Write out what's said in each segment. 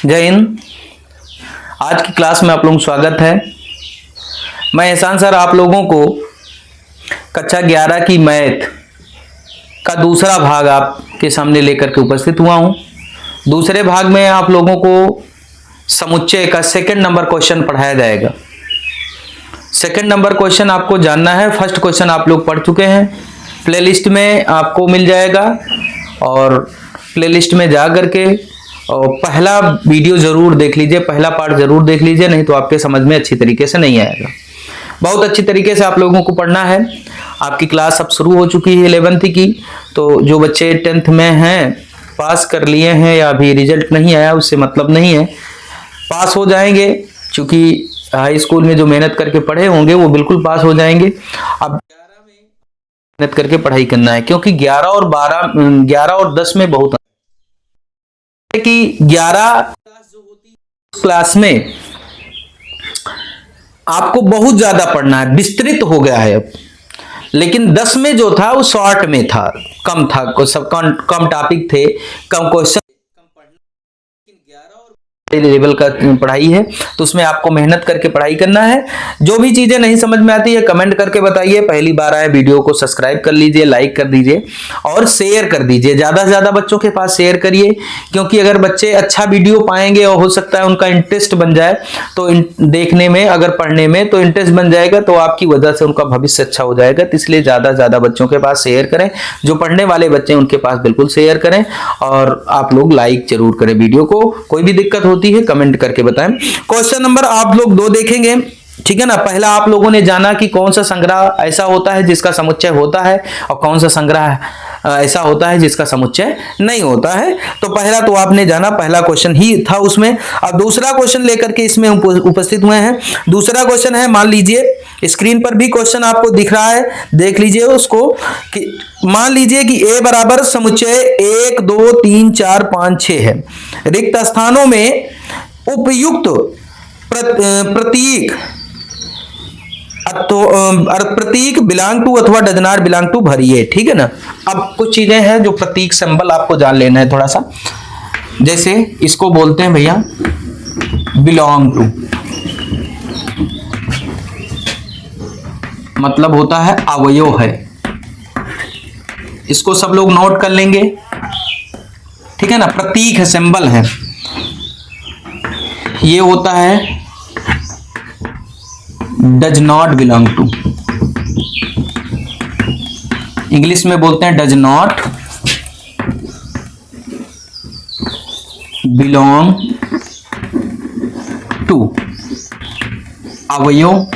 जय हिंद। आज की क्लास में आप लोगों का स्वागत है। मैं एहसान सर आप लोगों को कक्षा 11 की मैथ का दूसरा भाग आपके सामने लेकर के उपस्थित हुआ हूं। दूसरे भाग में आप लोगों को समुच्चय का सेकंड नंबर क्वेश्चन पढ़ाया जाएगा। सेकंड नंबर क्वेश्चन आपको जानना है। फर्स्ट क्वेश्चन आप लोग पढ़ चुके हैं, प्लेलिस्ट में आपको मिल जाएगा और प्लेलिस्ट में जा करके और पहला वीडियो जरूर देख लीजिए, पहला पार्ट जरूर देख लीजिए, नहीं तो आपके समझ में अच्छी तरीके से नहीं आएगा। बहुत अच्छी तरीके से आप लोगों को पढ़ना है। आपकी क्लास अब शुरू हो चुकी है 11th की, तो जो बच्चे 10th में हैं, पास कर लिए हैं या अभी रिजल्ट नहीं आया उससे मतलब नहीं है, पास हो जाएंगे। क्योंकि हाई स्कूल में जो मेहनत करके पढ़े होंगे वो बिल्कुल पास हो जाएंगे। अब 11 में मेहनत करके पढ़ाई करना है, क्योंकि 11 और 10 में बहुत कि 11 क्लास जो होती है उस क्लास में आपको बहुत ज्यादा पढ़ना है, विस्तृत हो गया है अब। लेकिन 10 में जो था वो शॉर्ट में था, कम था, सब कम टॉपिक थे, कम क्वेश्चन, कम पढ़ना। लेकिन 11 और लेवल का पढ़ाई है तो उसमें आपको मेहनत करके पढ़ाई करना है। जो भी चीजें नहीं समझ में आती है कमेंट करके बताइए। पहली बार आए वीडियो को सब्सक्राइब कर लीजिए, लाइक कर दीजिए और शेयर कर दीजिए। ज्यादा से ज्यादा बच्चों के पास शेयर करिए, क्योंकि अगर बच्चे अच्छा वीडियो पाएंगे और हो सकता है उनका इंटरेस्ट बन जाए, तो देखने में, अगर पढ़ने में तो इंटरेस्ट बन जाएगा, तो आपकी वजह से उनका भविष्य अच्छा हो जाएगा। तो इसलिए ज्यादा से ज्यादा बच्चों के पास शेयर करें। जो पढ़ने वाले बच्चे उनके पास बिल्कुल शेयर करें और आप लोग लाइक जरूर करें वीडियो को। कोई भी दिक्कत होती है कमेंट करके बताएं। क्वेश्चन नंबर आप लोग 2 देखेंगे, ठीक है ना। पहला आप लोगों ने जाना कि कौन सा संग्रह ऐसा होता है जिसका समुच्चय होता है और कौन सा संग्रह ऐसा होता है जिसका समुच्चय नहीं होता है। तो पहला तो आपने जाना, पहला क्वेश्चन ही था उसमें। अब दूसरा क्वेश्चन लेकर के इसमें उपस्थित हुए हैं। दूसरा क्वेश्चन है, मान लीजिए स्क्रीन पर भी क्वेश्चन आपको दिख रहा है, देख लीजिए उसको। कि मान लीजिए कि a बराबर समुच्चय 1 2 3 4 5 6 है। रिक्त स्थानों में उपयुक्त प्रतीक प्रतीक बिलोंग टू अथवा डज नॉट बिलोंग टू भरिए, ठीक है ना। अब कुछ चीजें हैं जो प्रतीक सिंबल आपको जान लेना है थोड़ा सा। जैसे इसको बोलते हैं भैया बिलोंग टू, मतलब होता है अवयव है। इसको सब लोग नोट कर लेंगे, ठीक है ना। प्रतीक है, सिंबल है। ये होता है does not belong to, English में बोलते हैं डज नॉट बिलोंग टू, अवयव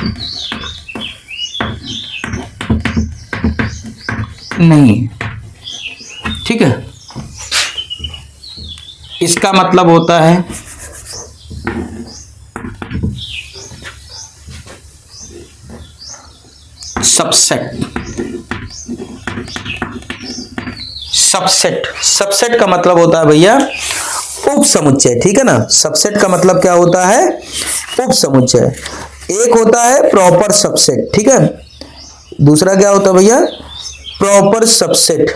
नहीं, ठीक है। इसका मतलब होता है सबसेट। सबसेट, सबसेट का मतलब होता है भैया उप समुच्चय, ठीक है ना। सबसेट का मतलब क्या होता है? उप समुच्चय। एक होता है प्रॉपर सबसेट, ठीक है। दूसरा क्या होता है भैया? Proper subset.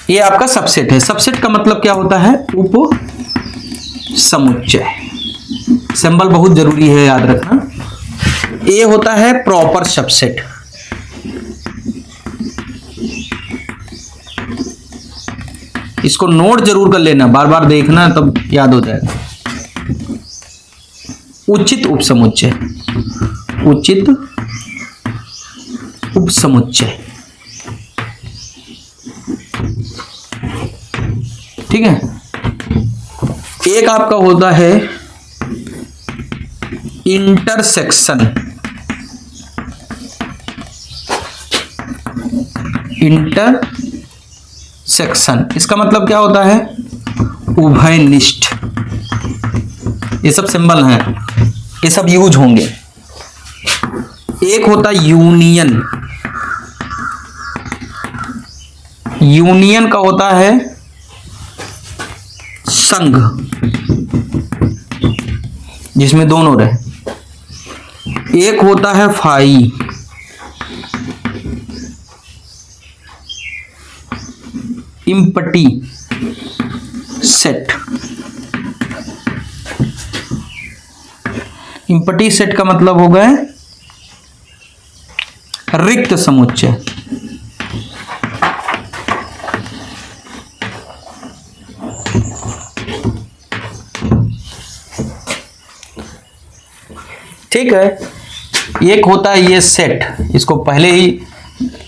ये आपका सबसेट है। सबसेट का मतलब क्या होता है? उप समुच्चय। सिंबल बहुत जरूरी है, याद रखना। ये होता है प्रॉपर सबसेट। इसको नोट जरूर कर लेना, बार बार देखना तब याद हो जाएगा। उचित उपसमुच्चय, उचित उपसमुच्चय, ठीक है। एक आपका होता है इंटरसेक्शन। इंटरसेक्शन इसका मतलब क्या होता है? उभयनिष्ठ। ये सब सिंबल हैं, ये सब यूज होंगे। एक होता यूनियन। यूनियन का होता है संघ। जिसमें दोनों रहे। एक होता है phi, empty set. Empty set का मतलब हो गया रिक्त समुच्चय। ठीक है, एक होता है ये सेट, इसको पहले ही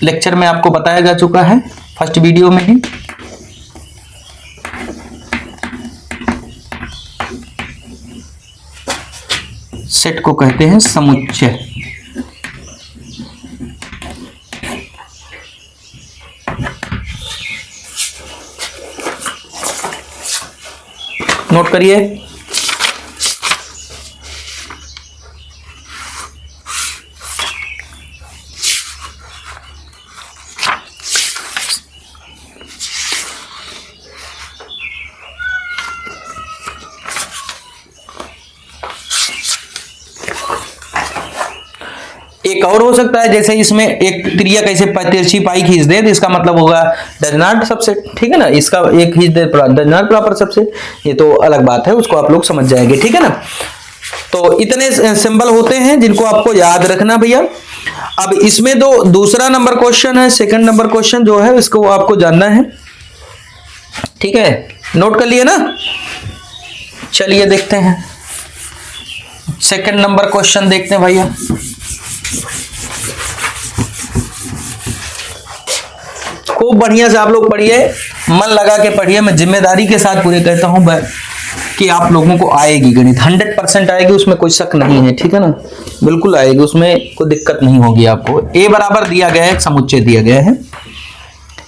लेक्चर में आपको बताया जा चुका है, फर्स्ट वीडियो में ही। सेट को कहते हैं समुच्चय। नोट करिए, एक और हो सकता है, जैसे इसमें एक त्रिया कैसे तिरछी पाई खींच दे तो इसका मतलब होगा डज नॉट सबसेट। ठीक है ना, इसका एक खींच दे डज नॉट प्रॉपर सबसेट, ये तो अलग बात है, उसको आप लोग समझ जाएंगे। ठीक है ना, तो इतने सिंबल होते हैं जिनको आपको याद रखना भैया। अब इसमें दो दूसरा नंबर क्वेश्चन है, सेकंड नंबर क्वेश्चन जो है इसको आपको जानना है। ठीक है, नोट कर लिए ना। चलिए देखते हैं सेकंड नंबर क्वेश्चन, देखते हैं भैया। खूब बढ़िया से आप लोग पढ़िए, मन लगा के पढ़िए। मैं जिम्मेदारी के साथ पूरे कहता हूं कि आप लोगों को आएगी गणित, 100% आएगी, उसमें कोई शक नहीं है। ठीक है ना, बिल्कुल आएगी, उसमें कोई दिक्कत नहीं होगी आपको। ए बराबर दिया गया है, समुच्चय दिया गया है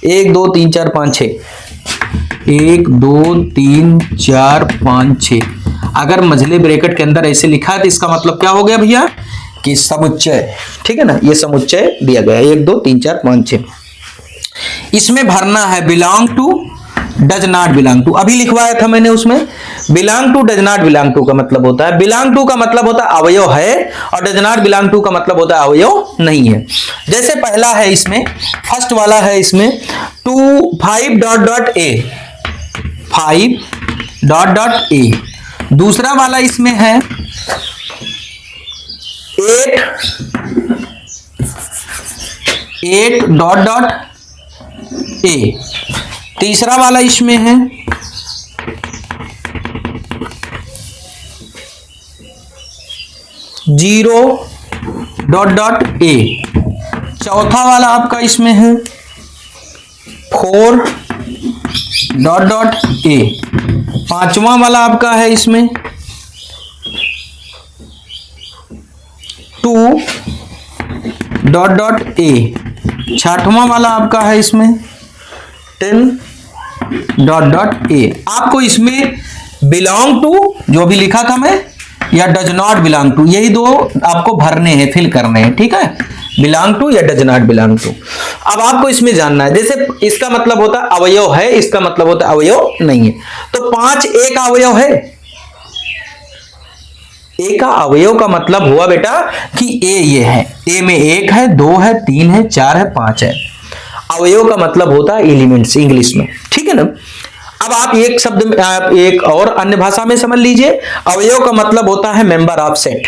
1 2 3 4 5 6, 1 2 3 4 5 6। अगर मझले ब्रैकेट के अंदर ऐसे लिखा है तो इसका मतलब क्या हो गया भैया कि समुच्चय। ठीक है ना, ये समुच्चय दिया गया है 1 2 3 4 5 6। इसमें भरना है belong to, does not belong to. अभी लिखवाया था मैंने उसमें, belong to does not belong to का मतलब होता है, बिलोंग टू का मतलब होता है अवयव है, और डज नॉट बिलोंग टू का मतलब होता है अवयव नहीं है। जैसे पहला है इसमें, फर्स्ट वाला है इसमें 2 5 dot dot A, 5 dot dot A. दूसरा वाला इसमें है 8 डॉट डॉट ए। तीसरा वाला इसमें है 0 डॉट डॉट ए। चौथा वाला आपका इसमें है 4 डॉट डॉट ए। पांचवा वाला आपका है इसमें 2 डॉट डॉट ए। छठवां वाला आपका है इसमें 10 डॉट डॉट ए। आपको इसमें बिलोंग टू जो भी लिखा था मैं, या डज नॉट बिलोंग टू, यही दो आपको भरने हैं, फिल करने हैं। ठीक है, बिलोंग टू या डज नॉट बिलोंग टू। अब आपको इसमें जानना है, जैसे इसका मतलब होता है अवयव है, इसका मतलब होता है अवयव नहीं है। तो 5 ए का अवयव है, ए का अवयव का मतलब हुआ बेटा कि ए ये है, ए में 1 है, 2 है, 3 है, 4 है, 5 है। अवयव का मतलब होता है एलिमेंट्स इंग्लिश में। ठीक है ना, अब आप एक शब्द में, आप एक और अन्य भाषा में समझ लीजिए, अवयव का मतलब होता है मेंबर ऑफ सेट।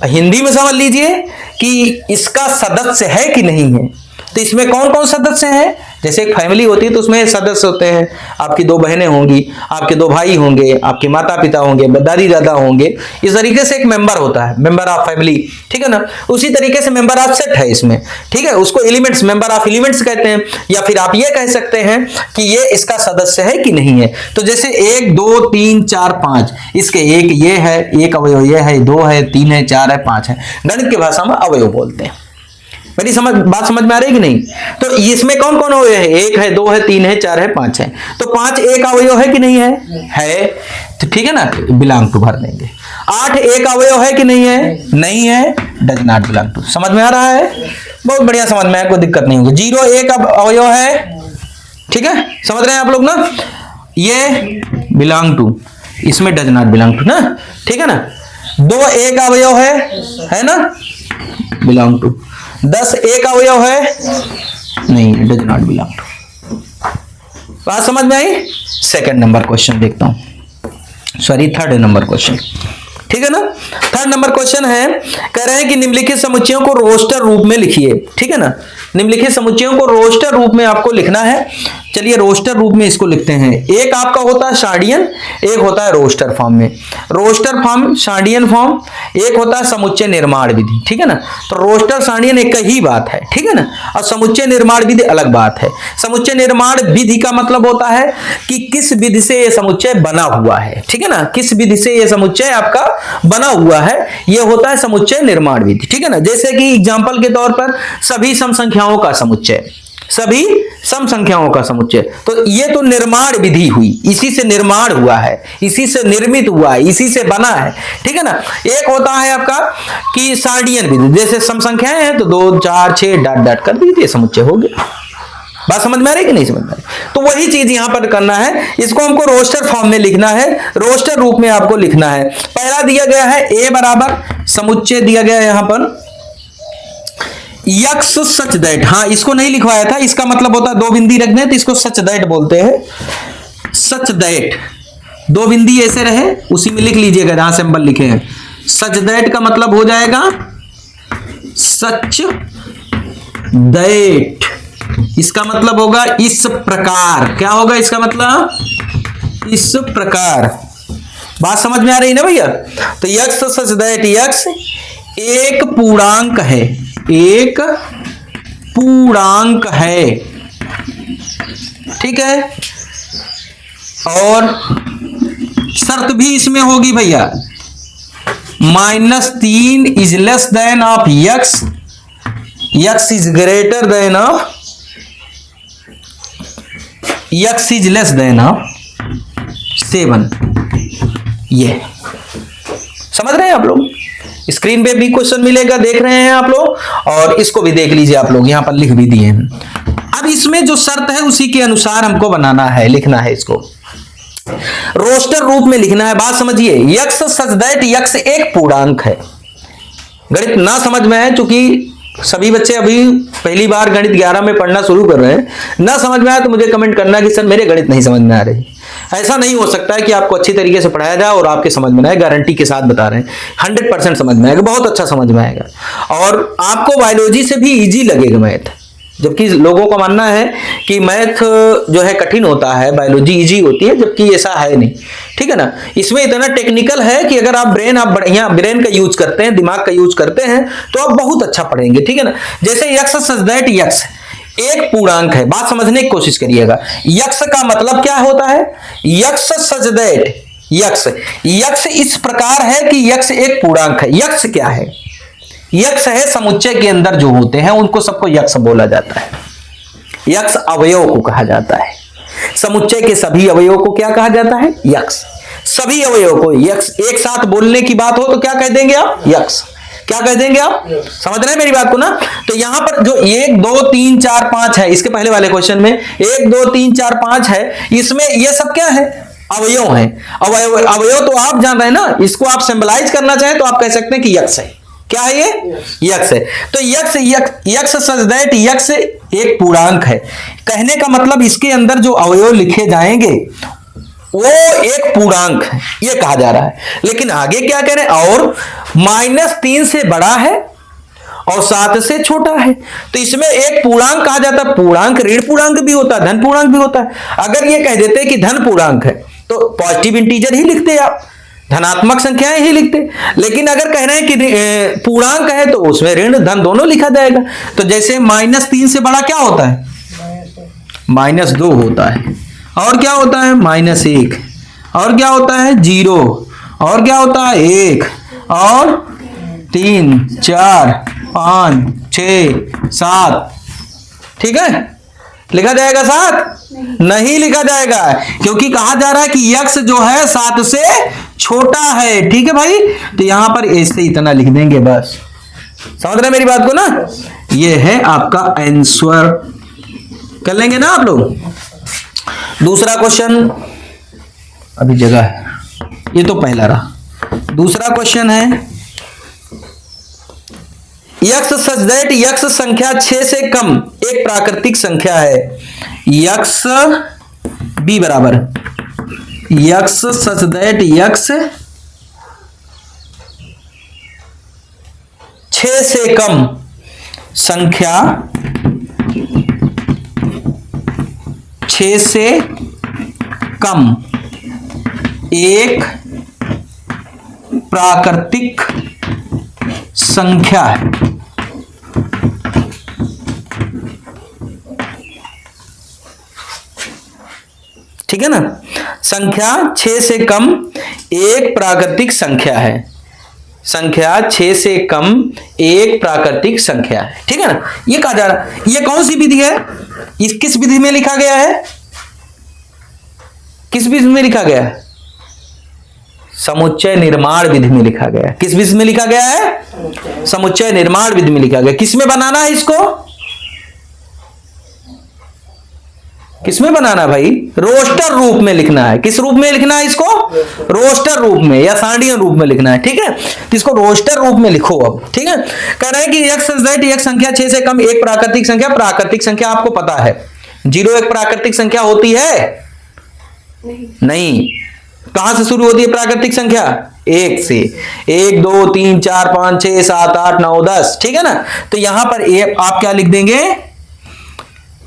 हिंदी में समझ लीजिए कि इसका सदस्य है कि नहीं है। तो इसमें कौन कौन सदस्य हैं, जैसे एक फैमिली होती है तो उसमें सदस्य होते हैं, आपकी 2 बहनें होंगी, आपके 2 भाई होंगे, आपके माता पिता होंगे, दादी दादा होंगे। इस तरीके से एक मेंबर होता है, मेंबर ऑफ फैमिली। ठीक है ना, उसी तरीके से मेंबर ऑफ सेट है इसमें। ठीक है, उसको एलिमेंट्स, मेंबर ऑफ एलिमेंट्स कहते हैं, या फिर आप ये कह सकते हैं कि ये इसका सदस्य है कि नहीं है। तो जैसे 1 2 3 4 5, इसके एक ये है, एक अवयव ये है, 2 है, 3 है, 4 है, 5 है। गणित की भाषा में अवयव बोलते हैं। मेरी बात समझ में आ रही है कि नहीं? तो इसमें कौन कौन अवयव है? 1 है, 2 है, 3 है, 4 है, 5 है। तो 5 एक अवयव है कि नहीं है? है। तो ठीक है ना, बिलोंग टू भर देंगे। 8 एक अवयव है कि नहीं है? नहीं है, डज नॉट बिलोंग टू। समझ में आ रहा है? बहुत बढ़िया समझ में आया, कोई दिक्कत नहीं होगी। 0 एक अवयव है, ठीक है, समझ रहे हैं आप लोग ना, ये बिलोंग टू। इसमें डज नॉट बिलोंग टू ना, ठीक है ना। 2 एक अवयव है ना, बिलोंग टू। 10 एक अवयव है, नहीं, डज नॉट बिलोंग टू। बात समझ में आई। सेकंड नंबर क्वेश्चन देखता हूं, सॉरी थर्ड नंबर क्वेश्चन, ठीक है ना। थर्ड नंबर क्वेश्चन है, कह रहे हैं कि निम्नलिखित समुच्चयों को रोस्टर रूप में लिखिए, ठीक है ना। निम्नलिखित समुच्चयों को रोस्टर रूप में आपको लिखना है। चलिए रोस्टर रूप में इसको लिखते हैं। एक आपका होता है शार्डियन, एक होता है रोस्टर फॉर्म में। रोस्टर फॉर्म, शार्डियन फॉर्म, एक होता है समुच्चय निर्माण विधि, ठीक है ना। तो रोस्टर शार्डियन एक ही बात है, ठीक है ना, और समुच्चय निर्माण विधि अलग बात है। समुच्चय निर्माण विधि का मतलब होता है कि किस विधि से यह समुच्चय बना हुआ है, ठीक है ना, किस विधि से यह समुच्चय आपका बना हुआ है, यह होता है समुच्चय निर्माण विधि, ठीक है ना। जैसे कि एग्जांपल के तौर पर सभी सम संख्याओं का समुच्चय, सभी सम संख्याओं का समुच्चय, तो ये तो निर्माण विधि हुई, इसी से निर्माण हुआ है, इसी से निर्मित हुआ है, इसी से बना है, ठीक है ना। एक होता है आपका कि शार्डियन विधि, जैसे सम संख्याएं हैं तो 2 4 6 डॉट डॉट कर दीजिए, समुच्चय हो गया। बात समझ में आ रही कि नहीं समझ में आ रही। तो वही चीज यहां पर करना है, इसको हमको रोस्टर फॉर्म में लिखना है, रोस्टर रूप में आपको लिखना है। पहला दिया गया है ए बराबर समुच्चय दिया गया है यहां पर यक्स सच दैट, हाँ इसको नहीं लिखवाया था, इसका मतलब होता है 2 बिंदी रख दें तो इसको सच दैट बोलते हैं। सच दैट 2 बिंदी ऐसे रहे उसी में लिख लीजिएगा जहां सिंबल लिखे हैं। सच दैट का मतलब हो जाएगा सच दैट, इसका मतलब होगा इस प्रकार। क्या होगा इसका मतलब? इस प्रकार। बात समझ में आ रही ना भैया। तो यक्स सच दैट यक्स एक पूर्णांक है, एक पूर्णांक है, ठीक है। और शर्त भी इसमें होगी भैया, -3 is less than of x, x is greater than of, x is less than of 7। ये समझ रहे हैं आप लोग। स्क्रीन पे भी क्वेश्चन मिलेगा, देख रहे हैं आप लोग, और इसको भी देख लीजिए आप लोग, यहां पर लिख भी दिए हैं। अब इसमें जो शर्त है उसी के अनुसार हमको बनाना है, लिखना है, इसको रोस्टर रूप में लिखना है। बात समझिए, यक्स सच दैट यक्स एक पूर्णांक है। गणित ना समझ में है, चूंकि सभी बच्चे अभी पहली बार गणित 11 में पढ़ना शुरू कर रहे हैं, ना समझ में आया तो मुझे कमेंट करना कि सर मेरे गणित नहीं समझ में आ रही। ऐसा नहीं हो सकता है कि आपको अच्छी तरीके से पढ़ाया जाए और आपके समझ में ना आए। गारंटी के साथ बता रहे हैं 100% समझ में आएगा, बहुत अच्छा समझ में आएगा, और आपको बायोलॉजी से भी इजी लगेगा मैथ। जबकि लोगों का मानना है कि मैथ जो है कठिन होता है, बायोलॉजी इजी होती है, जबकि ऐसा है नहीं, ठीक है ना। इसमें इतना टेक्निकल है कि अगर आप बढ़िया ब्रेन का यूज करते हैं, दिमाग का यूज करते हैं, तो आप बहुत अच्छा पढ़ेंगे, ठीक है ना। जैसे यक्स सच दैट यक्स एक पूर्णांक है, बात समझने की कोशिश करिएगा। यक्स का मतलब क्या होता है? X such that x, x इस प्रकार है कि यक्स एक पूर्णांक है। यक्स क्या है? यक्स है समुच्चय के अंदर जो होते हैं उनको सबको यक्स बोला जाता है। यक्स अवयव को कहा जाता है। समुच्चय के सभी अवयव को क्या कहा जाता है? यक्स। सभी अवयव को यक्स, एक साथ बोलने की बात हो तो क्या कह देंगे आप? यक्स। क्या कह देंगे आप? समझ रहे हैं मेरी बात को ना। तो यहां पर जो 1 2 3 4 5 है, इसके पहले वाले क्वेश्चन में 1 2 3 4 5 है, इसमें ये सब क्या है? अवयव है। अवयव तो आप जान रहे हैं ना, इसको आप सिंबलाइज करना चाहें तो आप कह सकते हैं कि यक्स है। क्या है ये? यक्स है। तो यक्स सच दैट यक्स एक पूर्णांक है। कहने का मतलब इसके अंदर जो अवयव लिखे जाएंगे वो एक पूर्णांक है, ये कहा जा रहा है। लेकिन आगे क्या कह रहे हैं? और -3 से बड़ा है और 7 से छोटा है। तो इसमें एक पूर्णांक कहा जाता है। पूर्णांक ऋण पूर्णांक भी होता है, धन पूर्णांक भी होता है। अगर ये कह देते कि धन पूर्णांक है तो पॉजिटिव इंटीजर ही लिखते आप, धनात्मक संख्याएं ही लिखते। लेकिन अगर कह रहे हैं कि पूर्णांक है तो उसमें ऋण धन दोनों लिखा जाएगा। तो जैसे -3 से बड़ा क्या होता है? -2 होता है। और क्या होता है? -1। और क्या होता है? 0। और क्या होता है? 1। और 3 4 5 6 7। ठीक है, लिखा जाएगा 7? नहीं लिखा जाएगा, क्योंकि कहा जा रहा है कि यक्स जो है 7 से छोटा है। ठीक है भाई, तो यहां पर ऐसे इतना लिख देंगे बस। समझ रहे मेरी बात को ना। ये है आपका आंसर, कर लेंगे ना आप लोग। दूसरा क्वेश्चन, अभी जगह है। ये तो पहला रहा। दूसरा क्वेश्चन है यक्स सच दैट यक्स संख्या 6 से कम एक प्राकृतिक संख्या है। यक्स बी बराबर यक्स सच दैट यक्स 6 से कम संख्या 6 से कम एक प्राकृतिक संख्या है। ठीक है ना, संख्या 6 से कम एक प्राकृतिक संख्या है। संख्या 6 से कम एक प्राकृतिक संख्या है। ठीक है ना, ये कहा जा रहा है। ये कौन सी विधि है, इस किस विधि में लिखा गया है, किस विधि में लिखा गया है? समुच्चय निर्माण विधि में लिखा गया है। किस विधि में लिखा गया है? समुच्चय निर्माण विधि में लिखा गया। किस में बनाना है इसको? किस में बनाना है भाई? रोस्टर रूप में लिखना है। किस रूप में लिखना है इसको? रोस्टर रूप में या सांडियन रूप में लिखना है। ठीक है, तो इसको रोस्टर रूप में लिखो अब। ठीक है, कह रहा है कि यक्स सच दैट यक्स संख्या 6 से कम एक प्राकृतिक संख्या। प्राकृतिक संख्या आपको पता है 0 एक प्राकृतिक संख्या होती है? नहीं। कहां से शुरू होती है प्राकृतिक संख्या? 1 से। 1 2 3 4 5 6 7 8 9 10। ठीक है ना, तो यहां पर आप क्या लिख देंगे?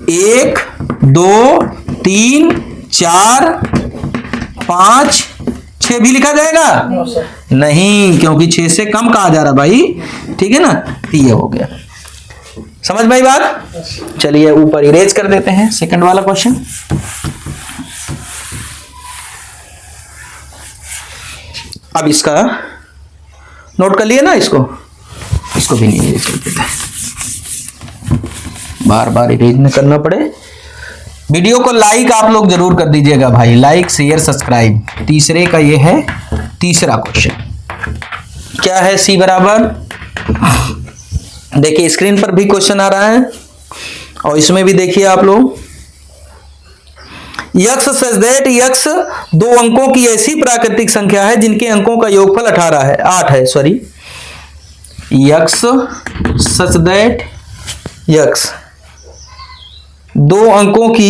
1 2 3 4 5 6 भी लिखा जाएगा? नहीं, क्योंकि 6 से कम कहा जा रहा भाई। ठीक है ना, तो ये हो गया। समझ भाई बात? चलिए ऊपर इरेज कर देते हैं सेकंड वाला क्वेश्चन। अब इसका नोट कर लिए ना, इसको भी नहीं इरेज कर देते हैं, बार बार इरेज न करना पड़े। वीडियो को लाइक आप लोग जरूर कर दीजिएगा भाई, लाइक शेयर सब्सक्राइब। तीसरे का ये है तीसरा क्वेश्चन, क्या है? सी बराबर, देखिए स्क्रीन पर भी क्वेश्चन आ रहा है और इसमें भी देखिए आप लोग। यक्स सच दैट यक्स 2 अंकों की ऐसी प्राकृतिक संख्या है जिनके अंकों का योगफल 18 है, 8 है, sorry. X such that x 2 अंकों की ऐसी प्राकृतिक संख्या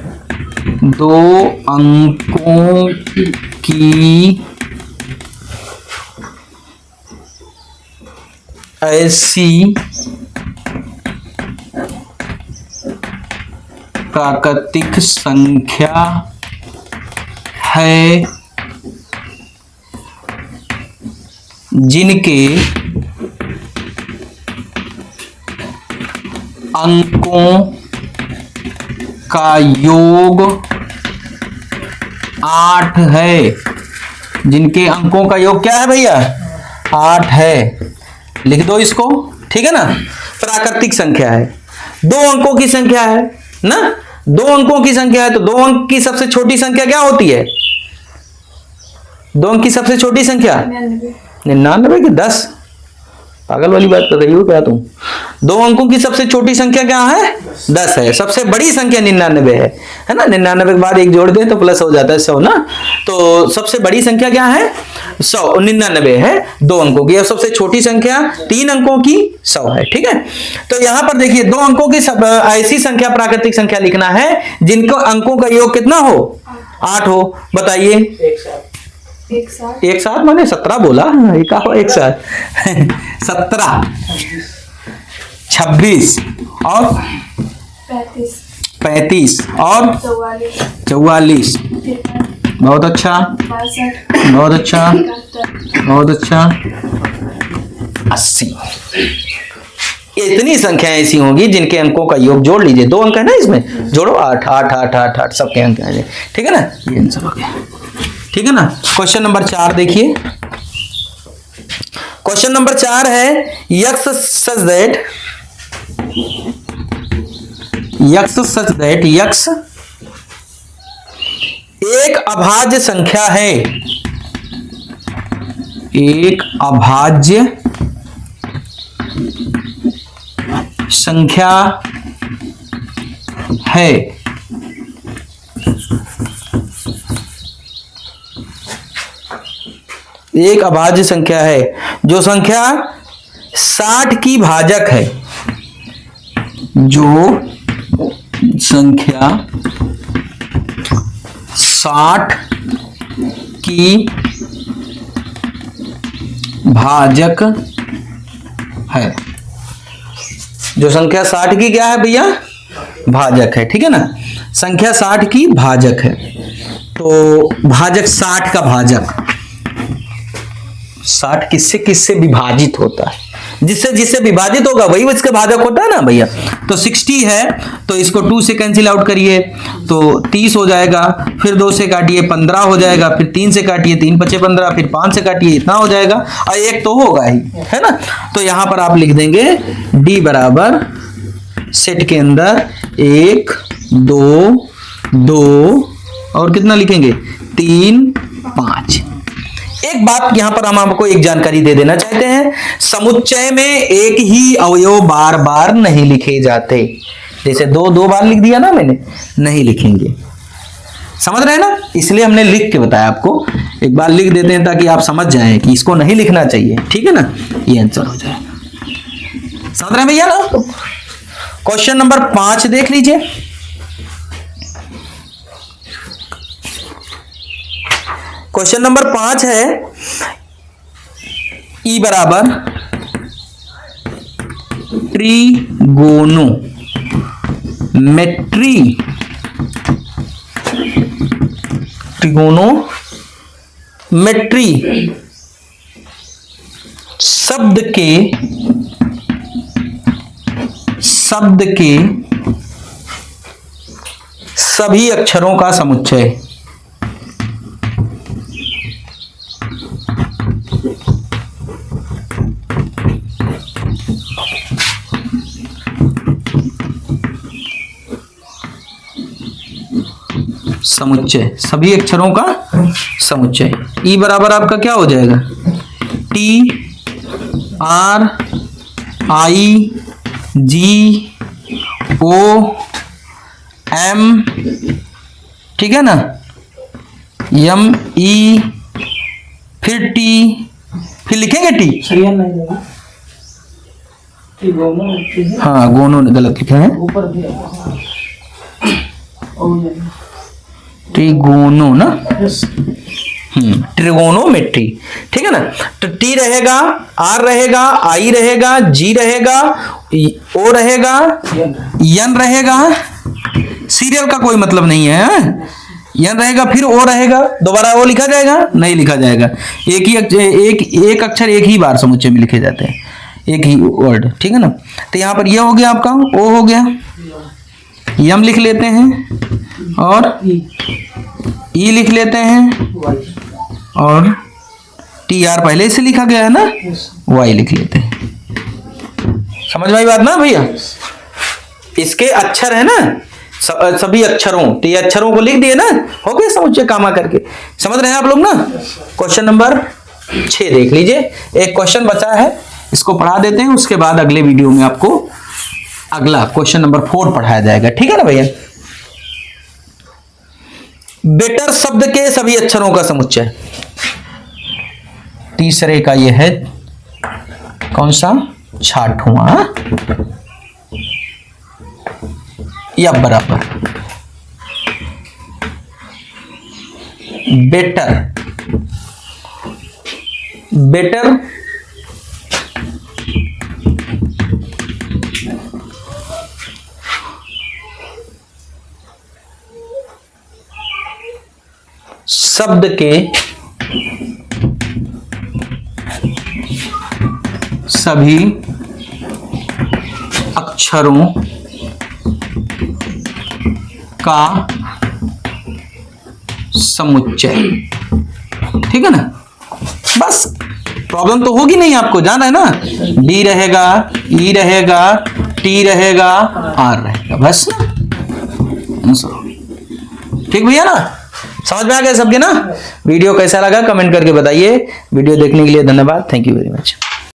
है जिनके अंकों का योग 8 है। जिनके अंकों का योग क्या है भैया? 8 है। लिख दो इसको। ठीक है ना, प्राकृतिक संख्या है, 2 अंकों की संख्या है ना, 2 अंकों की संख्या है, तो 2 अंक की सबसे छोटी संख्या क्या होती है? 2 अंक की सबसे छोटी संख्या 99 की 10। पागल वाली बात कर रही हो क्या तुम? 2 अंकों की सबसे छोटी संख्या क्या है? 10 है। सबसे बड़ी संख्या 99 है ना। 99 के बाद 1 जोड़ दें तो प्लस हो जाता है 100 ना। तो सबसे बड़ी संख्या क्या है? 100। 99 है 2 अंकों की। और सबसे छोटी संख्या 3 अंकों की 100 है। ठीक है, तो यहां पर देखिए 2 अंकों की ऐसी संख्या प्राकृतिक संख्या लिखना है जिनको अंकों का योग कितना हो? 8 हो। बताइए। एक साथ मैंने 17 बोला, एक साथ 17 26 और 35 और 44। बहुत अच्छा, बहुत अच्छा, बहुत अच्छा। 80। इतनी संख्याएं ऐसी होंगी जिनके अंकों का योग जोड़ लीजिए। 2 अंक है ना इसमें, जोड़ो 8 8 8 8 8 सबके अंक हैं। ठीक है ना, ये आंसर हो गया। ठीक है ना, क्वेश्चन नंबर 4 देखिए। क्वेश्चन नंबर 4 है यक्स सच दैट यक्स एक अभाज्य संख्या है। एक अभाज्य संख्या है एक अभाज्य संख्या है जो संख्या 60 की भाजक है, जो संख्या 60 की भाजक है, जो संख्या 60 की क्या है भैया, भाजक है। ठीक है ना, संख्या 60 की भाजक है, तो भाजक 60 का भाजक, 60 किससे किससे विभाजित होता है, जिससे जिससे विभाजित होगा वही इसका भाजक होता है ना भैया। तो 60 है तो इसको 2 से कैंसिल आउट करिए तो 30 हो जाएगा, फिर 2 से काटिए 15 हो जाएगा, फिर 3 से काटिए 3 5 15, फिर 5 से काटिए इतना हो जाएगा, और एक तो होगा ही, है ना। तो यहां पर आप लिख देंगे D बराबर सेट के अंदर 1 2 2 और कितना लिखेंगे 3 5। एक बात यहां पर हम आपको एक जानकारी दे देना चाहते हैं, समुच्चय में एक ही अवयव बार बार नहीं लिखे जाते। जैसे 2 बार लिख दिया ना मैंने, नहीं लिखेंगे, समझ रहे हैं ना, इसलिए हमने लिख के बताया आपको। एक बार लिख देते हैं ताकि आप समझ जाएं कि इसको नहीं लिखना चाहिए, ठीक है ना, ये आंसर हो जाएगा। समझ रहे हैं भैया ना। क्वेश्चन नंबर 5 देख लीजिए। क्वेश्चन नंबर 5 है ई बराबर ट्रिगोनोमेट्री शब्द के सभी अक्षरों का समुच्चय। समुच्चय, सभी अक्षरों का समुच्चय। ई बराबर आपका क्या हो जाएगा, T R I G O M, ठीक है ना, M E, फिर T, फिर लिखेंगे T, हाँ गोनो गलत लिखे हैं, ट्रिगोनो ना, ट्रिगोनोमेट्री, ठीक है ना। तो टी रहेगा, आर रहेगा, आई रहेगा, जी रहेगा, ओ रहेगा, एन रहेगा, सीरियल का कोई मतलब नहीं है, एन रहेगा, फिर ओ रहेगा, दोबारा ओ लिखा जाएगा, नहीं लिखा जाएगा। एक अक्षर एक ही बार समुच्चय में लिखे जाते हैं, एक ही वर्ड, ठीक है ना। तो यहाँ पर ये हो गया आपका, ओ हो गया, यम लिख लेते हैं और ई लिख लेते हैं, और टी आर पहले से लिखा गया है ना, वाई लिख लेते हैं। समझ में आई बात ना भैया। इसके अक्षर है ना, सभी अक्षरों, तो ये अक्षरों को लिख दिए ना, हो गए समुच्चय कामा करके। समझ रहे हैं आप लोग ना। क्वेश्चन नंबर 6 देख लीजिए, एक क्वेश्चन बचा है, इसको पढ़ा देते हैं, उसके बाद अगले वीडियो में आपको अगला क्वेश्चन नंबर 4 पढ़ाया जाएगा, ठीक है ना भैया। बेटर शब्द के सभी अक्षरों का समुच्चय। तीसरे का यह है कौन सा, 6वां, या बराबर बेटर शब्द के सभी अक्षरों का समुच्चय, ठीक है ना। बस प्रॉब्लम तो होगी नहीं, आपको जाना है ना, डी रहेगा, ई रहेगा, टी रहेगा, आर रहेगा, बस ना, ठीक भैया ना। समझ में आ गया सबके ना। वीडियो कैसा लगा कमेंट करके बताइए। वीडियो देखने के लिए धन्यवाद, थैंक यू वेरी मच।